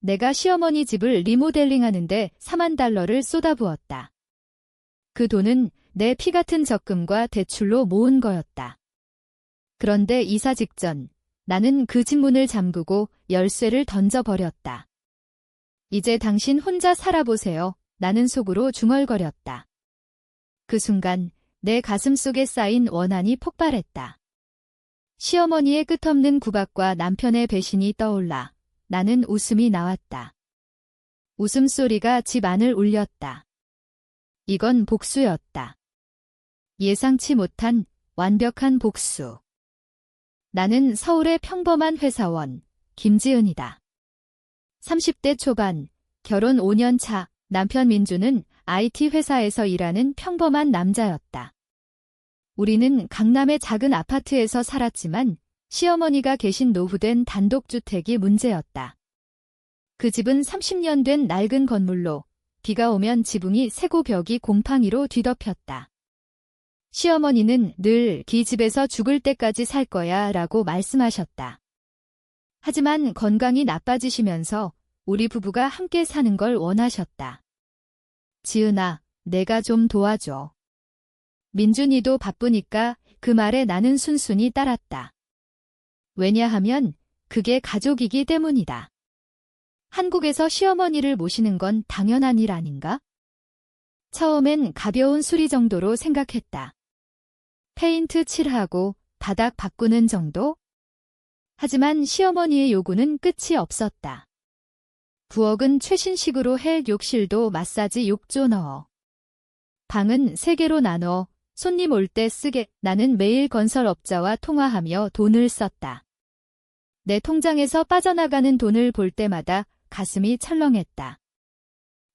내가 시어머니 집을 리모델링하는데 4만 달러를 쏟아부었다. 그 돈은 내 피 같은 적금과 대출로 모은 거였다. 그런데 이사 직전 나는 그 집 문을 잠그고 열쇠를 던져버렸다. 이제 당신 혼자 살아보세요. 나는 속으로 중얼거렸다. 그 순간 내 가슴 속에 쌓인 원한이 폭발했다. 시어머니의 끝없는 구박과 남편의 배신이 떠올라 나는 웃음이 나왔다. 웃음소리가 집 안을 울렸다. 이건 복수였다. 예상치 못한 완벽한 복수. 나는 서울의 평범한 회사원 김지은이다. 30대 초반, 결혼 5년 차, 남편 민주는 IT 회사에서 일하는 평범한 남자였다. 우리는 강남의 작은 아파트에서 살았지만 시어머니가 계신 노후된 단독주택이 문제였다. 그 집은 30년 된 낡은 건물로 비가 오면 지붕이 새고 벽이 곰팡이로 뒤덮였다. 시어머니는 늘 그 집에서 죽을 때까지 살 거야 라고 말씀하셨다. 하지만 건강이 나빠지시면서 우리 부부가 함께 사는 걸 원하셨다. 지은아, 내가 좀 도와줘. 민준이도 바쁘니까 그 말에 나는 순순히 따랐다. 왜냐하면 그게 가족이기 때문이다. 한국에서 시어머니를 모시는 건 당연한 일 아닌가? 처음엔 가벼운 수리 정도로 생각했다. 페인트 칠하고 바닥 바꾸는 정도? 하지만 시어머니의 요구는 끝이 없었다. 부엌은 최신식으로 해 욕실도 마사지 욕조 넣어. 방은 3개로 나눠 손님 올 때 쓰게. 나는 매일 건설업자와 통화하며 돈을 썼다. 내 통장에서 빠져나가는 돈을 볼 때마다 가슴이 철렁했다.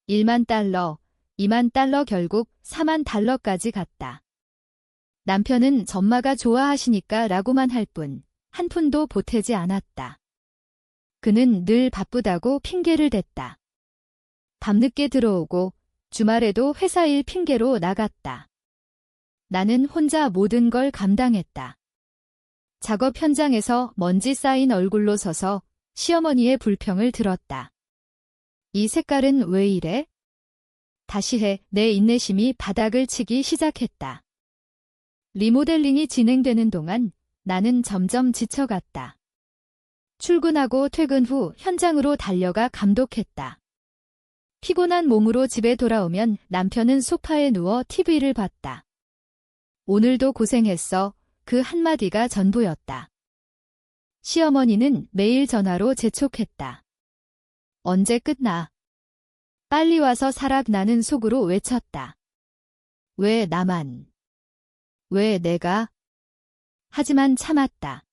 1만 달러, 2만 달러 결국 4만 달러까지 갔다. 남편은 전마가 좋아하시니까 라고만 할 뿐 한 푼도 보태지 않았다. 그는 늘 바쁘다고 핑계를 댔다. 밤늦게 들어오고 주말에도 회사 일 핑계로 나갔다. 나는 혼자 모든 걸 감당했다. 작업 현장에서 먼지 쌓인 얼굴로 서서 시어머니의 불평을 들었다. 이 색깔은 왜 이래? 다시 해. 내 인내심이 바닥을 치기 시작했다. 리모델링이 진행되는 동안 나는 점점 지쳐갔다. 출근하고 퇴근 후 현장으로 달려가 감독했다. 피곤한 몸으로 집에 돌아오면 남편은 소파에 누워 TV를 봤다. 오늘도 고생했어. 그 한마디가 전부였다. 시어머니는 매일 전화로 재촉했다. 언제 끝나? 빨리 와서 살아. 나는 속으로 외쳤다. 왜 나만? 왜 내가? 하지만 참았다.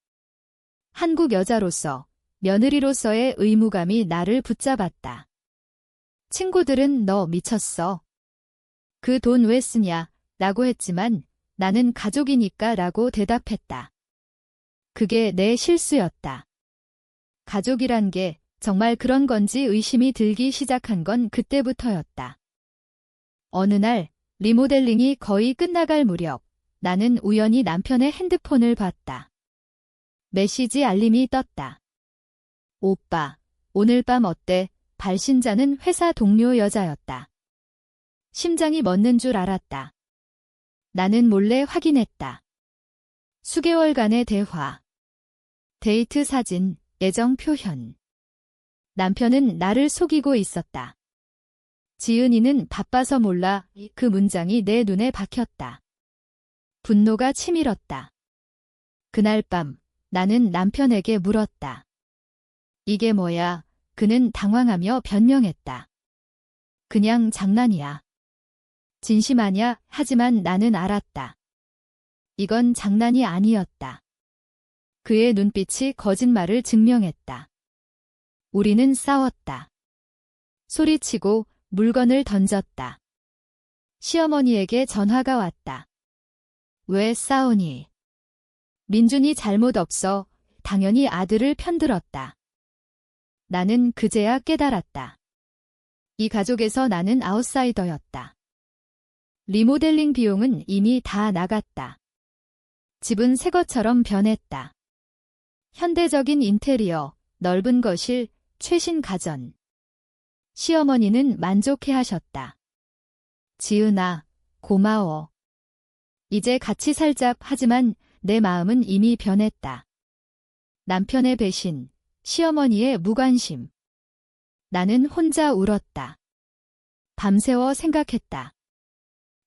한국 여자로서, 며느리로서의 의무감이 나를 붙잡았다. 친구들은 너 미쳤어. 그 돈 왜 쓰냐? 라고 했지만 나는 가족이니까 라고 대답했다. 그게 내 실수였다. 가족이란 게 정말 그런 건지 의심이 들기 시작한 건 그때부터였다. 어느 날 리모델링이 거의 끝나갈 무렵 나는 우연히 남편의 핸드폰을 봤다. 메시지 알림이 떴다. 오빠, 오늘 밤 어때? 발신자는 회사 동료 여자였다. 심장이 멎는 줄 알았다. 나는 몰래 확인했다. 수개월간의 대화. 데이트 사진, 애정 표현. 남편은 나를 속이고 있었다. 지은이는 바빠서 몰라. 그 문장이 내 눈에 박혔다. 분노가 치밀었다. 그날 밤 나는 남편에게 물었다. 이게 뭐야? 그는 당황하며 변명했다. 그냥 장난이야. 진심 아냐? 하지만 나는 알았다. 이건 장난이 아니었다. 그의 눈빛이 거짓말을 증명했다. 우리는 싸웠다. 소리치고 물건을 던졌다. 시어머니에게 전화가 왔다. 왜 싸우니? 민준이 잘못 없어. 당연히 아들을 편들었다. 나는 그제야 깨달았다. 이 가족에서 나는 아웃사이더였다. 리모델링 비용은 이미 다 나갔다. 집은 새 것처럼 변했다. 현대적인 인테리어, 넓은 거실, 최신 가전. 시어머니는 만족해 하셨다. 지은아, 고마워. 이제 같이 살자. 하지만 내 마음은 이미 변했다. 남편의 배신, 시어머니의 무관심. 나는 혼자 울었다. 밤새워 생각했다.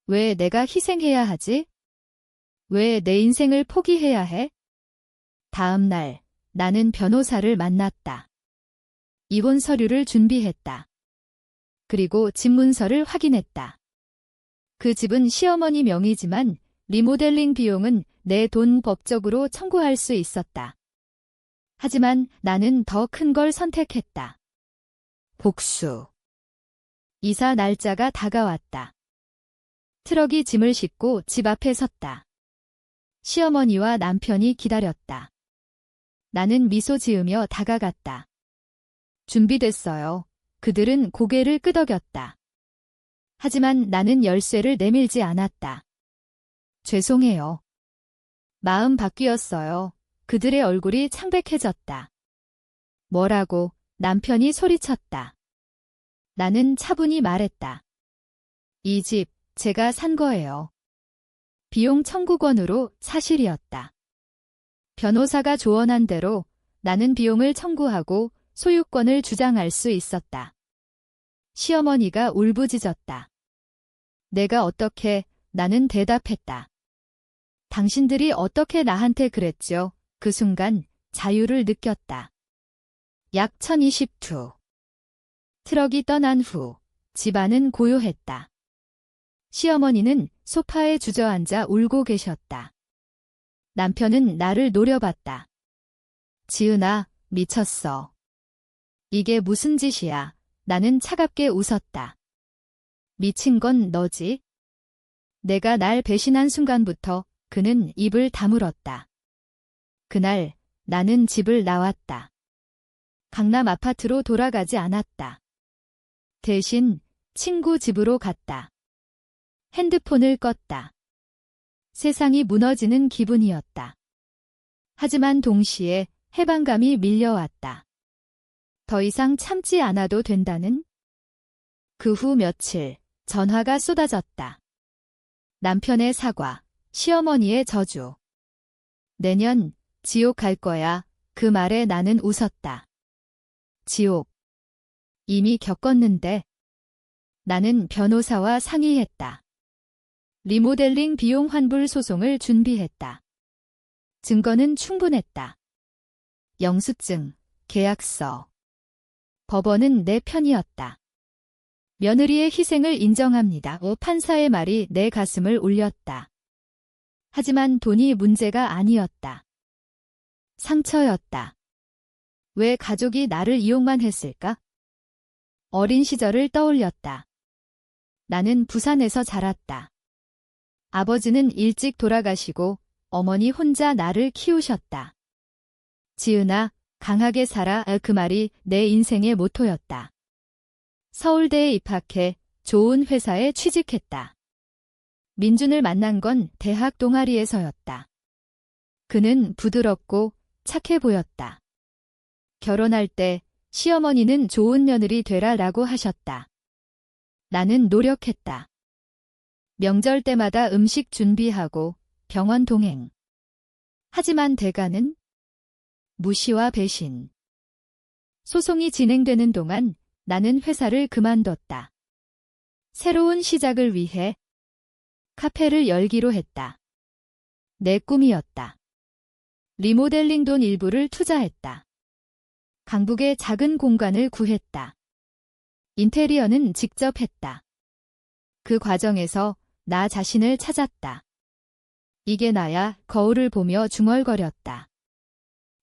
왜 내가 희생해야 하지? 왜 내 인생을 포기해야 해? 다음 날, 나는 변호사를 만났다. 이혼 서류를 준비했다. 그리고 집 문서를 확인했다. 그 집은 시어머니 명의지만 리모델링 비용은 내 돈 법적으로 청구할 수 있었다. 하지만 나는 더 큰 걸 선택했다. 복수. 이사 날짜가 다가왔다. 트럭이 짐을 싣고 집 앞에 섰다. 시어머니와 남편이 기다렸다. 나는 미소 지으며 다가갔다. 준비됐어요. 그들은 고개를 끄덕였다. 하지만 나는 열쇠를 내밀지 않았다. 죄송해요. 마음 바뀌었어요. 그들의 얼굴이 창백해졌다. 뭐라고? 남편이 소리쳤다. 나는 차분히 말했다. 이 집, 제가 산 거예요. 비용 청구권으로 사실이었다. 변호사가 조언한 대로 나는 비용을 청구하고 소유권을 주장할 수 있었다. 시어머니가 울부짖었다. 내가 어떻게, 나는 대답했다. 당신들이 어떻게 나한테 그랬죠? 그 순간 자유를 느꼈다. 약 1022. 트럭이 떠난 후 집안은 고요했다. 시어머니는 소파에 주저앉아 울고 계셨다. 남편은 나를 노려봤다. 지은아, 미쳤어. 이게 무슨 짓이야? 나는 차갑게 웃었다. 미친 건 너지? 내가 날 배신한 순간부터 그는 입을 다물었다. 그날 나는 집을 나왔다. 강남 아파트로 돌아가지 않았다. 대신 친구 집으로 갔다. 핸드폰을 껐다. 세상이 무너지는 기분이었다. 하지만 동시에 해방감이 밀려왔다. 더 이상 참지 않아도 된다는? 그 후 며칠 전화가 쏟아졌다. 남편의 사과, 시어머니의 저주. 내년 지옥 갈 거야. 그 말에 나는 웃었다. 지옥. 이미 겪었는데. 나는 변호사와 상의했다. 리모델링 비용 환불 소송을 준비했다. 증거는 충분했다. 영수증, 계약서. 법원은 내 편이었다. 며느리의 희생을 인정합니다. 판사의 말이 내 가슴을 울렸다. 하지만 돈이 문제가 아니었다. 상처였다. 왜 가족이 나를 이용만 했을까? 어린 시절을 떠올렸다. 나는 부산에서 자랐다. 아버지는 일찍 돌아가시고 어머니 혼자 나를 키우셨다. 지은아, 강하게 살아. 그 말이 내 인생의 모토였다. 서울대에 입학해 좋은 회사에 취직했다. 민준을 만난 건 대학 동아리에서였다. 그는 부드럽고 착해 보였다. 결혼할 때 시어머니는 좋은 며느리 되라라고 하셨다. 나는 노력했다. 명절 때마다 음식 준비하고 병원 동행. 하지만 대가는 무시와 배신. 소송이 진행되는 동안 나는 회사를 그만뒀다. 새로운 시작을 위해 카페를 열기로 했다. 내 꿈이었다. 리모델링 돈 일부를 투자했다. 강북에 작은 공간을 구했다. 인테리어는 직접 했다. 그 과정에서 나 자신을 찾았다. 이게 나야. 거울을 보며 중얼거렸다.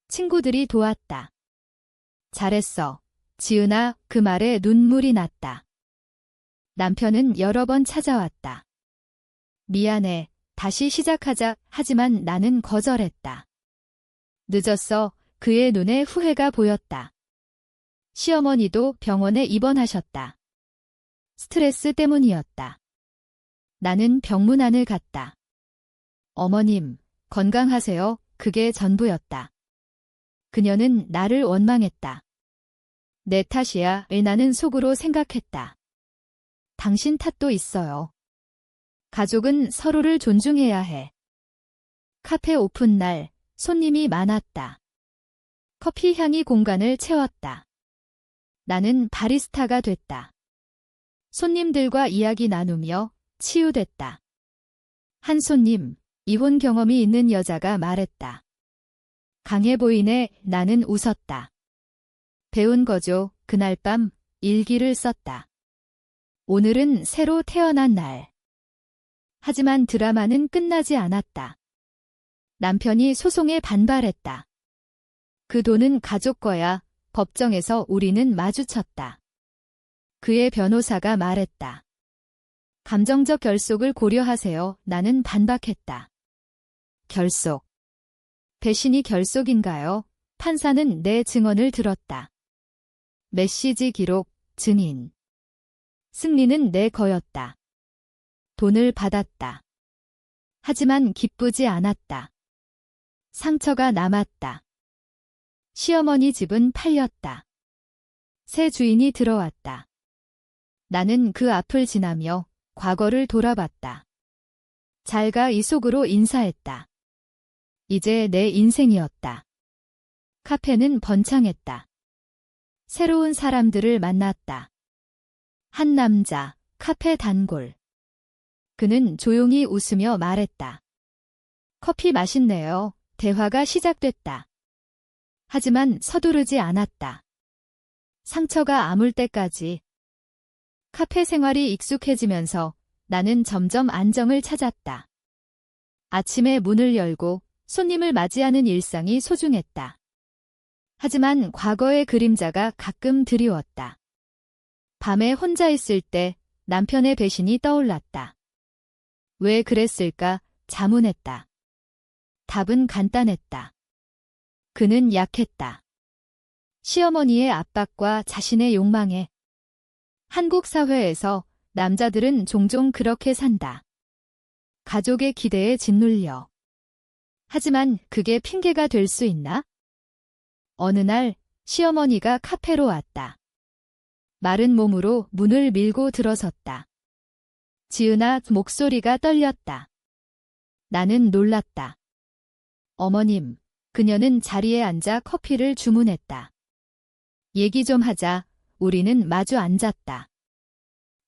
친구들이 도왔다. 잘했어. 지은아. 그 말에 눈물이 났다. 남편은 여러 번 찾아왔다. 미안해. 다시 시작하자. 하지만 나는 거절했다. 늦었어. 그의 눈에 후회가 보였다. 시어머니도 병원에 입원하셨다. 스트레스 때문이었다. 나는 병문안을 갔다. 어머님, 건강하세요. 그게 전부였다. 그녀는 나를 원망했다. 내 탓이야. 나는 속으로 생각했다. 당신 탓도 있어요. 가족은 서로를 존중해야 해. 카페 오픈 날, 손님이 많았다. 커피 향이 공간을 채웠다. 나는 바리스타가 됐다. 손님들과 이야기 나누며 치유됐다. 한 손님, 이혼 경험이 있는 여자가 말했다. 강해 보이네. 나는 웃었다. 배운 거죠. 그날 밤 일기를 썼다. 오늘은 새로 태어난 날. 하지만 드라마는 끝나지 않았다. 남편이 소송에 반발했다. 그 돈은 가족 거야. 법정에서 우리는 마주쳤다. 그의 변호사가 말했다. 감정적 결속을 고려하세요. 나는 반박했다. 결속. 배신이 결속인가요? 판사는 내 증언을 들었다. 메시지 기록, 증인. 승리는 내 거였다. 돈을 받았다. 하지만 기쁘지 않았다. 상처가 남았다. 시어머니 집은 팔렸다. 새 주인이 들어왔다. 나는 그 앞을 지나며 과거를 돌아봤다. 잘가 이 속으로 인사했다. 이제 내 인생이었다. 카페는 번창했다. 새로운 사람들을 만났다. 한 남자, 카페 단골. 그는 조용히 웃으며 말했다. 커피 맛있네요. 대화가 시작됐다. 하지만 서두르지 않았다. 상처가 아물 때까지. 카페 생활이 익숙해지면서 나는 점점 안정을 찾았다. 아침에 문을 열고 손님을 맞이하는 일상이 소중했다. 하지만 과거의 그림자가 가끔 드리웠다. 밤에 혼자 있을 때 남편의 배신이 떠올랐다. 왜 그랬을까? 자문했다. 답은 간단했다. 그는 약했다. 시어머니의 압박과 자신의 욕망에. 한국 사회에서 남자들은 종종 그렇게 산다. 가족의 기대에 짓눌려. 하지만 그게 핑계가 될 수 있나? 어느 날 시어머니가 카페로 왔다. 마른 몸으로 문을 밀고 들어섰다. 지은아, 목소리가 떨렸다. 나는 놀랐다. 어머님, 그녀는 자리에 앉아 커피를 주문했다. 얘기 좀 하자. 우리는 마주 앉았다.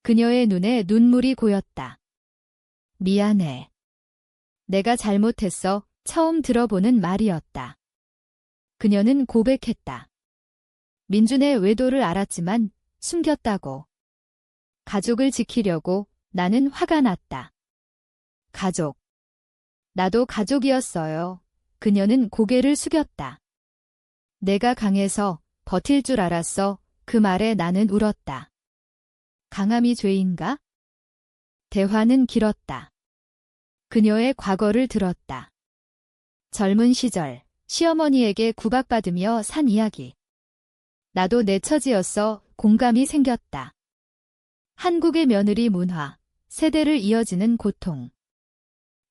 그녀의 눈에 눈물이 고였다. 미안해. 내가 잘못했어. 처음 들어보는 말이었다. 그녀는 고백했다. 민준의 외도를 알았지만 숨겼다고. 가족을 지키려고. 나는 화가 났다. 가족. 나도 가족이었어요. 그녀는 고개를 숙였다. 내가 강해서 버틸 줄 알았어. 그 말에 나는 울었다. 강함이 죄인가? 대화는 길었다. 그녀의 과거를 들었다. 젊은 시절 시어머니에게 구박받으며 산 이야기. 나도 내 처지였어. 공감이 생겼다. 한국의 며느리 문화, 세대를 이어지는 고통.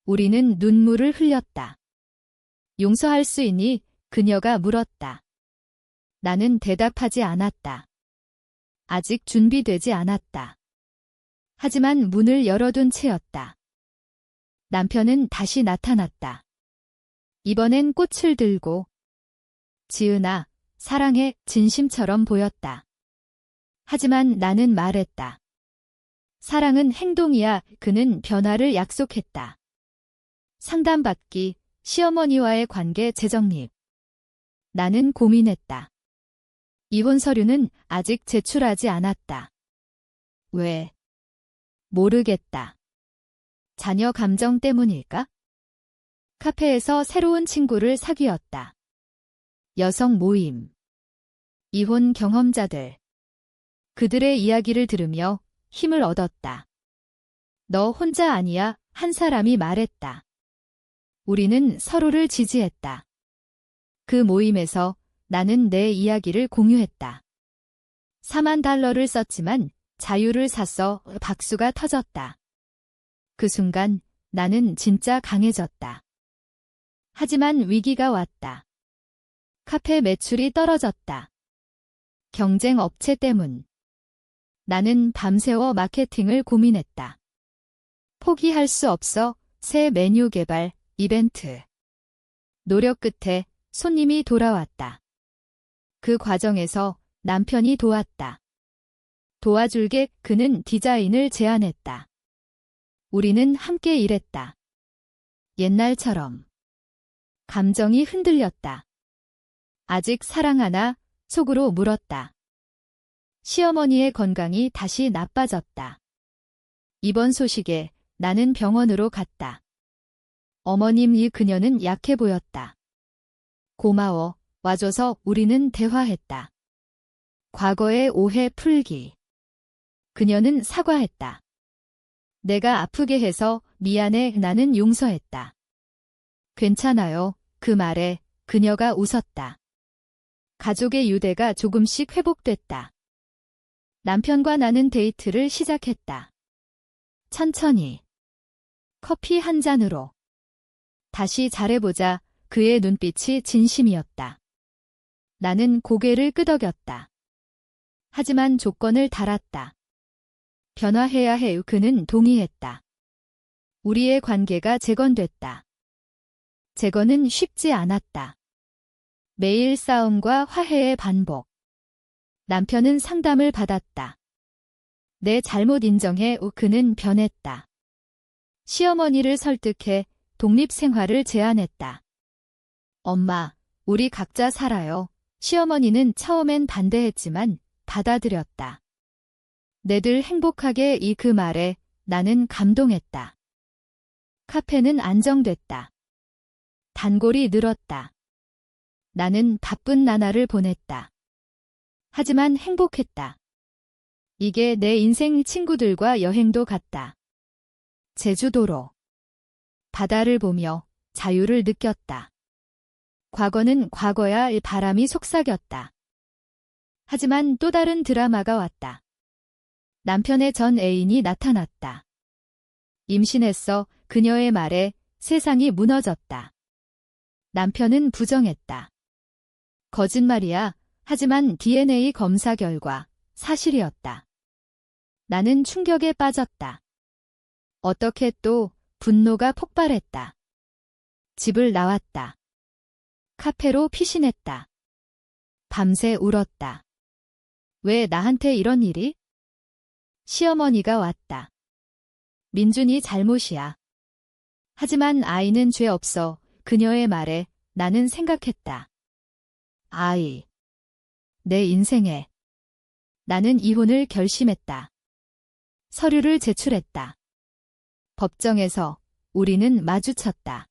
우리는 눈물을 흘렸다. 용서할 수 있니? 그녀가 물었다. 나는 대답하지 않았다. 아직 준비되지 않았다. 하지만 문을 열어둔 채였다. 남편은 다시 나타났다. 이번엔 꽃을 들고. 지은아, 사랑해. 진심처럼 보였다. 하지만 나는 말했다. 사랑은 행동이야. 그는 변화를 약속했다. 상담받기, 시어머니와의 관계 재정립. 나는 고민했다. 이혼 서류는 아직 제출하지 않았다. 왜? 모르겠다. 자녀 감정 때문일까? 카페에서 새로운 친구를 사귀었다. 여성 모임. 이혼 경험자들. 그들의 이야기를 들으며 힘을 얻었다. 너 혼자 아니야. 한 사람이 말했다. 우리는 서로를 지지했다. 그 모임에서 나는 내 이야기를 공유했다. 4만 달러를 썼지만 자유를 샀어. 박수가 터졌다. 그 순간 나는 진짜 강해졌다. 하지만 위기가 왔다. 카페 매출이 떨어졌다. 경쟁 업체 때문. 나는 밤새워 마케팅을 고민했다. 포기할 수 없어. 새 메뉴 개발, 이벤트. 노력 끝에 손님이 돌아왔다. 그 과정에서 남편이 도왔다. 도와줄게. 그는 디자인을 제안했다. 우리는 함께 일했다. 옛날처럼. 감정이 흔들렸다. 아직 사랑하나? 속으로 물었다. 시어머니의 건강이 다시 나빠졌다. 이번 소식에 나는 병원으로 갔다. 어머님, 그녀는 약해 보였다. 고마워. 와줘서. 우리는 대화했다. 과거의 오해 풀기. 그녀는 사과했다. 내가 아프게 해서 미안해. 나는 용서했다. 괜찮아요. 그 말에 그녀가 웃었다. 가족의 유대가 조금씩 회복됐다. 남편과 나는 데이트를 시작했다. 천천히. 커피 한 잔으로. 다시 잘해보자. 그의 눈빛이 진심이었다. 나는 고개를 끄덕였다. 하지만 조건을 달았다. 변화해야 해. 그는 동의했다. 우리의 관계가 재건됐다. 재건은 쉽지 않았다. 매일 싸움과 화해의 반복. 남편은 상담을 받았다. 내 잘못 인정해. 그는 변했다. 시어머니를 설득해 독립생활을 제안했다. 엄마, 우리 각자 살아요. 시어머니는 처음엔 반대했지만 받아들였다. 내들 행복하게. 그 말에 나는 감동했다. 카페는 안정됐다. 단골이 늘었다. 나는 바쁜 나날을 보냈다. 하지만 행복했다. 이게 내 인생. 친구들과 여행도 갔다. 제주도로. 바다를 보며 자유를 느꼈다. 과거는 과거야. 바람이 속삭였다. 하지만 또 다른 드라마가 왔다. 남편의 전 애인이 나타났다. 임신했어. 그녀의 말에 세상이 무너졌다. 남편은 부정했다. 거짓말이야. 하지만 DNA 검사 결과 사실이었다. 나는 충격에 빠졌다. 어떻게 또? 분노가 폭발했다. 집을 나왔다. 카페로 피신했다. 밤새 울었다. 왜 나한테 이런 일이? 시어머니가 왔다. 민준이 잘못이야. 하지만 아이는 죄 없어. 그녀의 말에 나는 생각했다. 아이. 내 인생에. 나는 이혼을 결심했다. 서류를 제출했다. 법정에서 우리는 마주쳤다.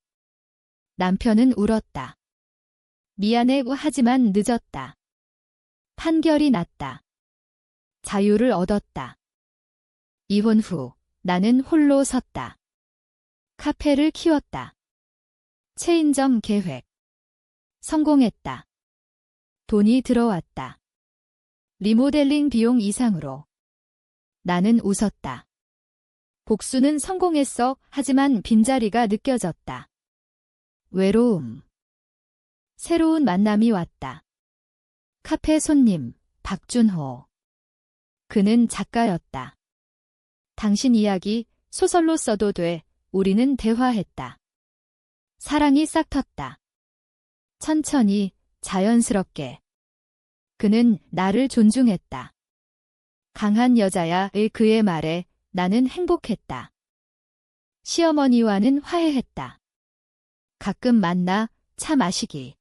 남편은 울었다. 미안해. 하지만 늦었다. 판결이 났다. 자유를 얻었다. 이혼 후 나는 홀로 섰다. 카페를 키웠다. 체인점 계획. 성공했다. 돈이 들어왔다. 리모델링 비용 이상으로. 나는 웃었다. 복수는 성공했어. 하지만 빈자리가 느껴졌다. 외로움. 새로운 만남이 왔다. 카페 손님, 박준호. 그는 작가였다. 당신 이야기 소설로 써도 돼. 우리는 대화했다. 사랑이 싹 텄다. 천천히, 자연스럽게. 그는 나를 존중했다. 강한 여자야. 그의 말에 나는 행복했다. 시어머니와는 화해했다. 가끔 만나 차 마시기.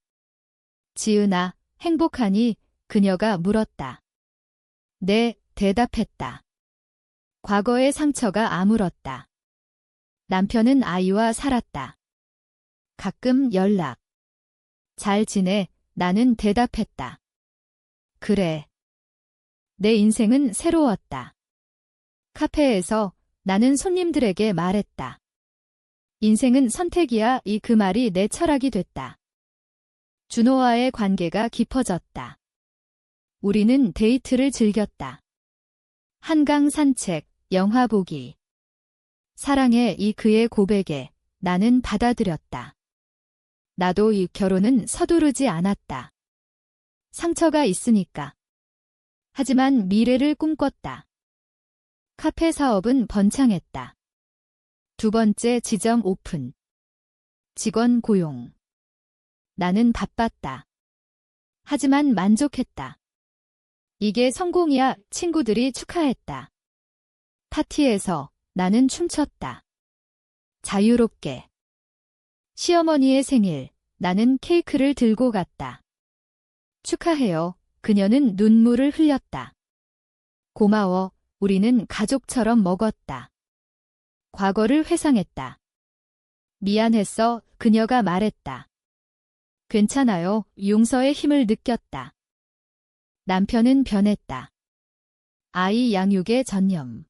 지은아, 행복하니? 그녀가 물었다. 네, 대답했다. 과거의 상처가 아물었다. 남편은 아이와 살았다. 가끔 연락. 잘 지내? 나는 대답했다. 그래. 내 인생은 새로웠다. 카페에서 나는 손님들에게 말했다. 인생은 선택이야. 그 말이 내 철학이 됐다. 준호와의 관계가 깊어졌다. 우리는 데이트를 즐겼다. 한강 산책, 영화 보기. 사랑해. 그의 고백에 나는 받아들였다. 나도 이 결혼은 서두르지 않았다. 상처가 있으니까. 하지만 미래를 꿈꿨다. 카페 사업은 번창했다. 두 번째 지점 오픈. 직원 고용. 나는 바빴다. 하지만 만족했다. 이게 성공이야, 친구들이 축하했다. 파티에서 나는 춤췄다. 자유롭게. 시어머니의 생일, 나는 케이크를 들고 갔다. 축하해요. 그녀는 눈물을 흘렸다. 고마워. 우리는 가족처럼 먹었다. 과거를 회상했다. 미안했어. 그녀가 말했다. 괜찮아요. 용서의 힘을 느꼈다. 남편은 변했다. 아이 양육에 전념.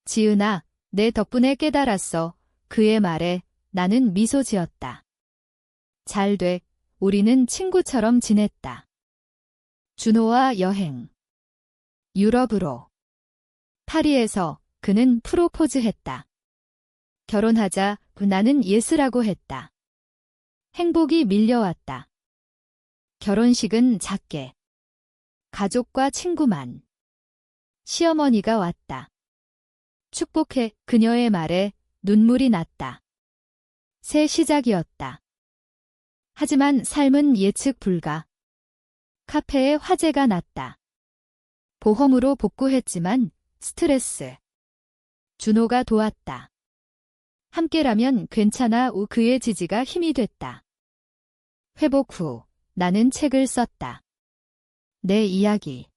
지은아, 내 덕분에 깨달았어. 그의 말에 나는 미소 지었다. 잘 돼. 우리는 친구처럼 지냈다. 준호와 여행. 유럽으로. 파리에서 그는 프로포즈했다. 결혼하자. 나는 예스라고 했다. 행복이 밀려왔다. 결혼식은 작게. 가족과 친구만. 시어머니가 왔다. 축복해. 그녀의 말에 눈물이 났다. 새 시작이었다. 하지만 삶은 예측 불가. 카페에 화재가 났다. 보험으로 복구했지만 스트레스. 준호가 도왔다. 함께라면 괜찮아. 그의 지지가 힘이 됐다. 회복 후 나는 책을 썼다. 내 이야기.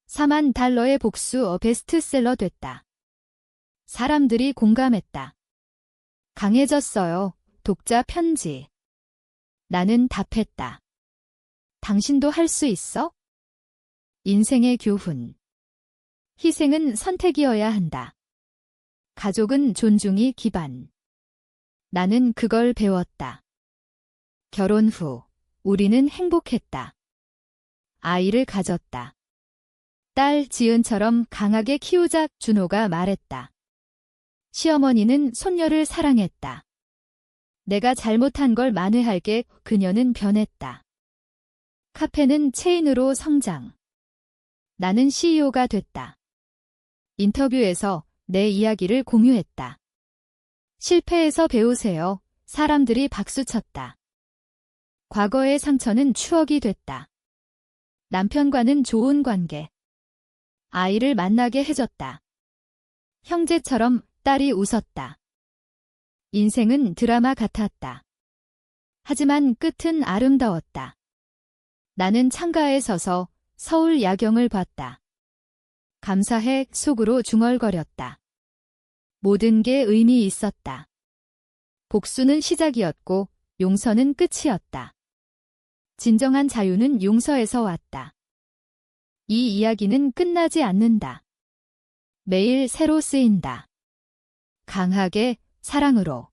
4만 달러의 복수 베스트셀러 됐다. 사람들이 공감했다. 강해졌어요. 독자 편지. 나는 답했다. 당신도 할 수 있어? 인생의 교훈. 희생은 선택이어야 한다. 가족은 존중이 기반. 나는 그걸 배웠다. 결혼 후 우리는 행복했다. 아이를 가졌다. 딸 지은처럼 강하게 키우자. 준호가 말했다. 시어머니는 손녀를 사랑했다. 내가 잘못한 걸 만회할게. 그녀는 변했다. 카페는 체인으로 성장. 나는 CEO가 됐다. 인터뷰에서 내 이야기를 공유했다. 실패에서 배우세요. 사람들이 박수쳤다. 과거의 상처는 추억이 됐다. 남편과는 좋은 관계. 아이를 만나게 해줬다. 형제처럼 딸이 웃었다. 인생은 드라마 같았다. 하지만 끝은 아름다웠다. 나는 창가에 서서 서울 야경을 봤다. 감사해. 속으로 중얼거렸다. 모든 게 의미 있었다. 복수는 시작이었고 용서는 끝이었다. 진정한 자유는 용서에서 왔다. 이 이야기는 끝나지 않는다. 매일 새로 쓰인다. 강하게, 사랑으로.